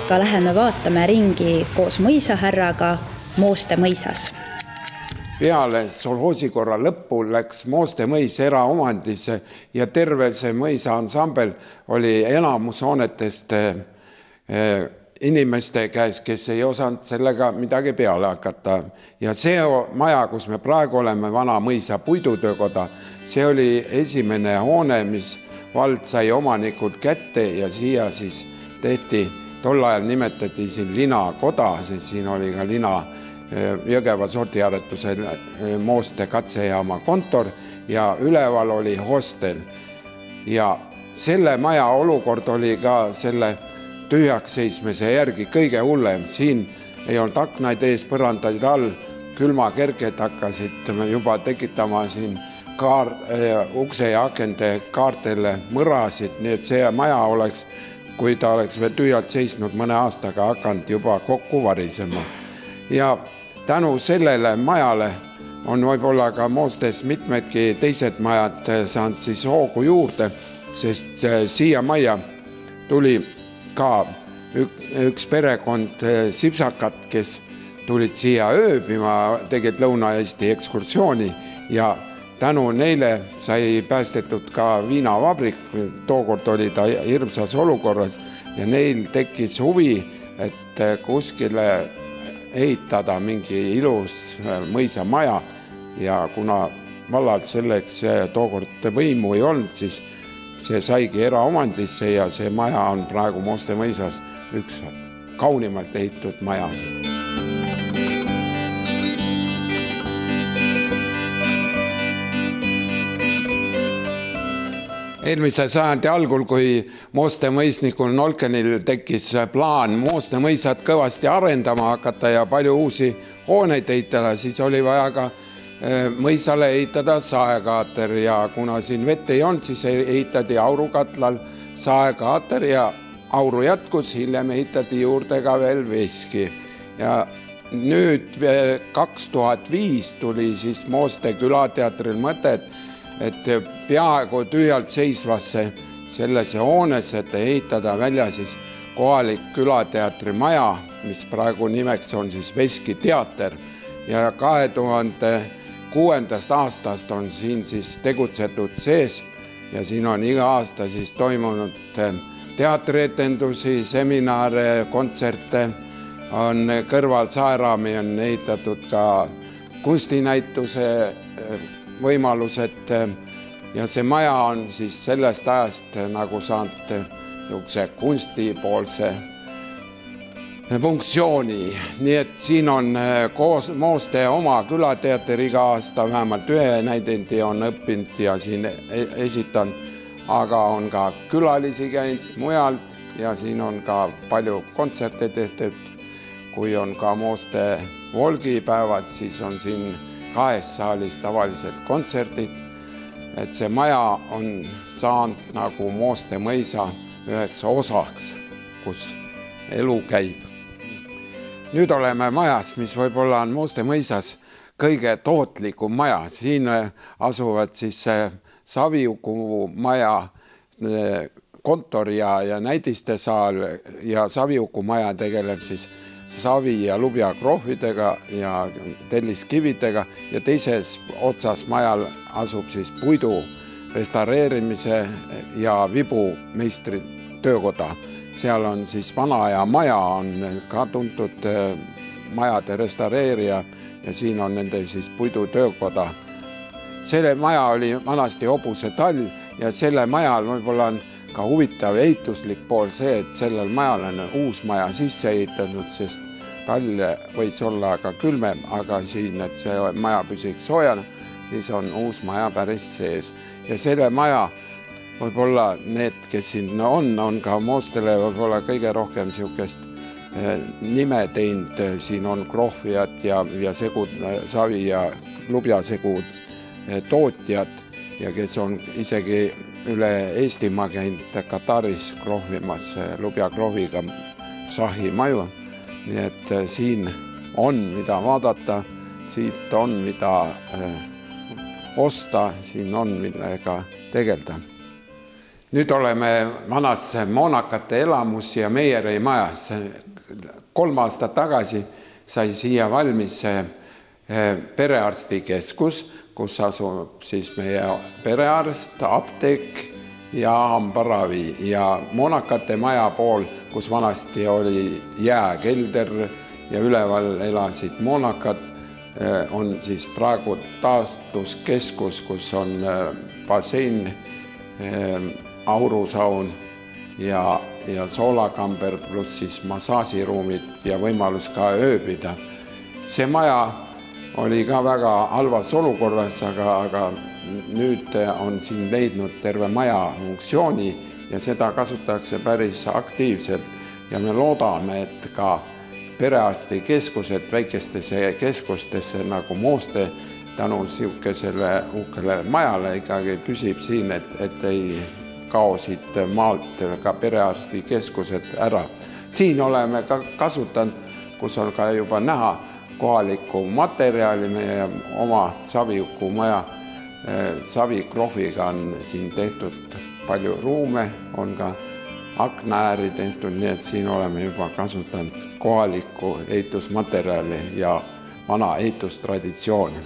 Ka läheme vaatame ringi koos mõisahärraga Mooste mõisas. Peale solhoosikorra lõppu läks Mooste mõis eraomandisse ja terve see mõisa ansambel oli enamus hoonetest inimeste käes, kes ei osanud sellega midagi peale hakata. Ja see maja, kus me praegu oleme, vana mõisa puidutöökoda, see oli esimene hoone, mis vald sai omanikult kätte ja siia siis tehti, tol ajal nimetati siin linakoda, sest siin oli ka lina Jõgeva sordiaretuse Mooste katsejaama kontor ja üleval oli hostel. Ja selle maja olukord oli ka selle tühjaks seismise järgi kõige hullem. Siin ei olnud aknaid ees, põrandaid all, külmakerged hakkasid juba tekitama siin ukse ja akende kaartele mõrasid, nii et see maja oleks, kui ta oleks veel tühjalt seisnud mõne aastaga, hakanud juba kokku varisema. Ja tänu sellele majale on võib-olla ka Moostes mitmedki teised majad saanud siis hoogu juurde, sest siia majja tuli ka üks perekond Sipsakat, kes tulid siia ööbima, tegid Lõuna-Eesti ekskursiooni ja tänu neile sai päästetud ka viinavabrik, tookord oli ta hirmsas olukorras ja neil tekkis huvi, et kuskile ehitada mingi ilus mõisamaja ja kuna vallalt selleks tookord võimu ei olnud, siis see saigi eraomandisse ja see maja on praegu Mooste mõisas üks kaunimalt ehitatud maja. Eelmise sajandi algul, kui Mooste mõisnikul Nolkenil tekkis plaan Mooste mõisad kõvasti arendama hakata ja palju uusi hooneid ehitada, siis oli vaja ka mõisale ehitada saekaater ja kuna siin vett ei olnud, siis ehitati aurukatlal saekaater ja auru jätkus, hiljem ehitati juurde ka veel veski. Ja nüüd 2005 tuli siis Mooste külateatril mõtet, et peaaegu tühjalt seisvasse sellesse hoonesse, et ehitada välja siis kohalik külateatri maja, mis praegu nimeks on siis Veski teater. Ja 2006. aastast on siin siis tegutsetud sees ja siin on iga aasta siis toimunud teatrietendusi, seminare, kontserte, on kõrval saeraami on ehitatud ka kunstinäituse võimalused ja see maja on siis sellest ajast nagu saanud kunstipoolse funktsiooni. Nii et siin on koos Mooste oma külateater iga aasta vähemalt ühe näidendi on õppinud ja siin esitanud, aga on ka külalisi käinud mujalt ja siin on ka palju kontserte tehtud. Kui on ka Mooste volgipäevad, siis on siin 2 saalis tavaliselt kontserdid, et see maja on saanud nagu Mooste mõisa üheks osaks, kus elu käib. Nüüd oleme majas, mis võib-olla on Mooste mõisas kõige tootlikum maja. Siin asuvad siis Saviuku maja kontor ja näidiste saal ja Saviuku maja tegeleb siis savi- ja lubjakrohvidega ja telliskividega ja teises otsas majal asub siis puidu restaureerimise ja vibumeistri töökoda. Seal on siis vana aja maja, on ka tuntud majade restaureerija ja siin on nende siis puidu töökoda. Selle maja oli vanasti hobuse tall ja selle majal võib-olla on ka huvitav ehituslik pool see, et sellel majal on uus maja sisse ehitatud, sest tall võis olla ka külmem, aga siin, et see maja püsiks soojana, siis on uus maja päris sees. Ja selle maja võib-olla need, kes siin on ka Moostele võib-olla kõige rohkem siukest nime teinud. Siin on krohvijad ja segud, savi ja lubjasegud tootjad ja kes on isegi üle Eestimaa käinud Kataris krohvimas lubjakrohviga šahimaju. Nii et siin on mida vaadata, siit on mida osta, siin on millega tegelda. Nüüd oleme vanas Moonakate elamus ja Meieri majas. 3 aastat tagasi sai siia valmis perearstikeskus, kus asub siis meie perearst, apteek ja hambaravi ja Moonakate maja pool, kus vanasti oli jääkelder ja üleval elasid moonakad, on siis praegu taastuskeskus, kus on bassein, aurusaun ja soolakamber pluss siis massaažiruumid ja võimalus ka ööbida. See maja oli ka väga halvas olukorras, aga nüüd on siin leidnud terve maja funktsiooni ja seda kasutatakse päris aktiivselt ja me loodame, et ka perearstikeskused väikestesse keskustesse nagu Mooste tänu siukesele uhkele majale ikkagi püsib siin, et ei kao siit maalt ka perearstikeskused ära. Siin oleme ka kasutanud, kus on ka juba näha kohalikku materjali, meie oma Saviuku maja savikrohviga on siin tehtud palju ruume, on ka aknaääri tehtud, nii et siin oleme juba kasutanud kohalikku ehitusmaterjali ja vana ehitustraditsiooni.